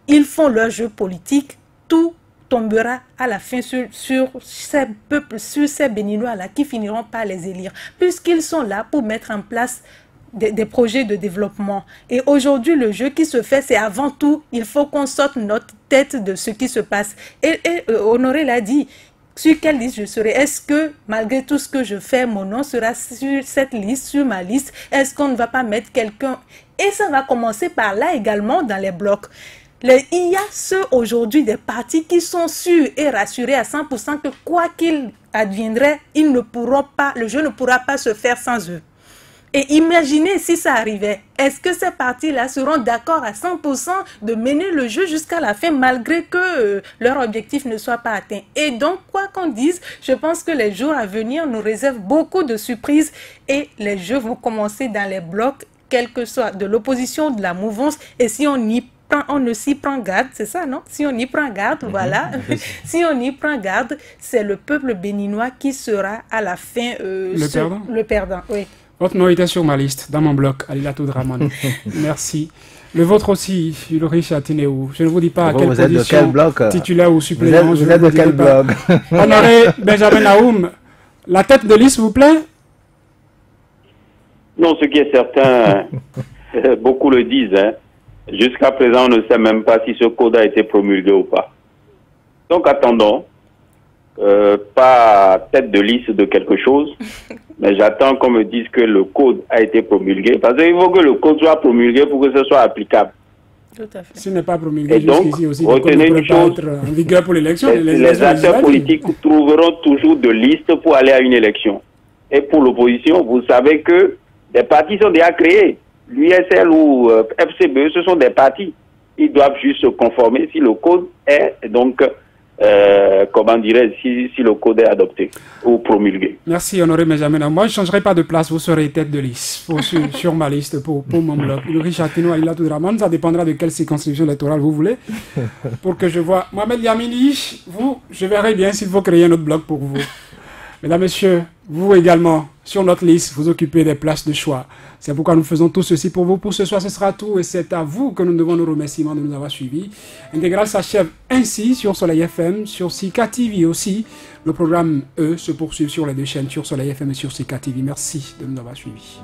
Ils font leur jeu politique, tout tombera à la fin sur ces peuples, sur ces béninois-là qui finiront par les élire, puisqu'ils sont là pour mettre en place des projets de développement. Et aujourd'hui, le jeu qui se fait, c'est avant tout, il faut qu'on sorte notre tête de ce qui se passe. Et Honoré l'a dit, sur quelle liste je serai? Est-ce que, malgré tout ce que je fais, mon nom sera sur cette liste, sur ma liste? Est-ce qu'on ne va pas mettre quelqu'un? Et ça va commencer par là également dans les blocs. Il y a ceux aujourd'hui des partis qui sont sûrs et rassurés à 100% que quoi qu'il adviendrait, le jeu ne pourra pas se faire sans eux. Et imaginez si ça arrivait. Est-ce que ces partis-là seront d'accord à 100% de mener le jeu jusqu'à la fin malgré que leur objectif ne soit pas atteint? Et donc, quoi qu'on dise, je pense que les jours à venir nous réservent beaucoup de surprises et les jeux vont commencer dans les blocs, quel que soit de l'opposition, de la mouvance. Et si on ne s'y prend garde, c'est ça, non? Si on y prend garde, voilà. Si on y prend garde, c'est le peuple béninois qui sera à la fin le perdant. Oui. Votre nom était sur ma liste, dans mon bloc, Alilatou Draman. Merci. Le vôtre aussi, Ulrich Atineou. Je ne vous dis pas à quelle position, titulaire ou suppléant. Vous êtes de quel bloc? Honoré Benjamin Naoum, la tête de liste, s'il vous plaît? Non, ce qui est certain, beaucoup le disent, hein. Jusqu'à présent, on ne sait même pas si ce code a été promulgué ou pas. Donc attendons. Pas tête de liste de quelque chose, mais j'attends qu'on me dise que le code a été promulgué, parce qu'il faut que le code soit promulgué pour que ce soit applicable. Tout à fait. S'il n'est pas promulgué, et donc, aussi, retenez une chose, en vigueur pour l'élection, les acteurs politiques trouveront toujours de listes pour aller à une élection. Et pour l'opposition, vous savez que des partis sont déjà créés. L'USL ou FCBE, ce sont des partis. Ils doivent juste se conformer si le code est donc... comment dirais-je, si le code est adopté ou promulgué. Merci, Honoré Benjamin. Moi, je ne changerai pas de place, vous serez tête de liste sur ma liste pour mon bloc. Ulrich Atineou, Alilatou Draman, ça dépendra de quelle circonscription électorale vous voulez, pour que je vois. Mohamed Yamini, je verrai bien s'il faut créer un autre bloc pour vous. Mesdames, Messieurs, vous également, sur notre liste, vous occupez des places de choix. C'est pourquoi nous faisons tout ceci pour vous. Pour ce soir, ce sera tout et c'est à vous que nous devons nos remerciements de nous avoir suivis. Intégral s'achève ainsi sur Soleil FM, sur Sika TV aussi. Le programme, se poursuit sur les deux chaînes, sur Soleil FM et sur Sika TV. Merci de nous avoir suivis.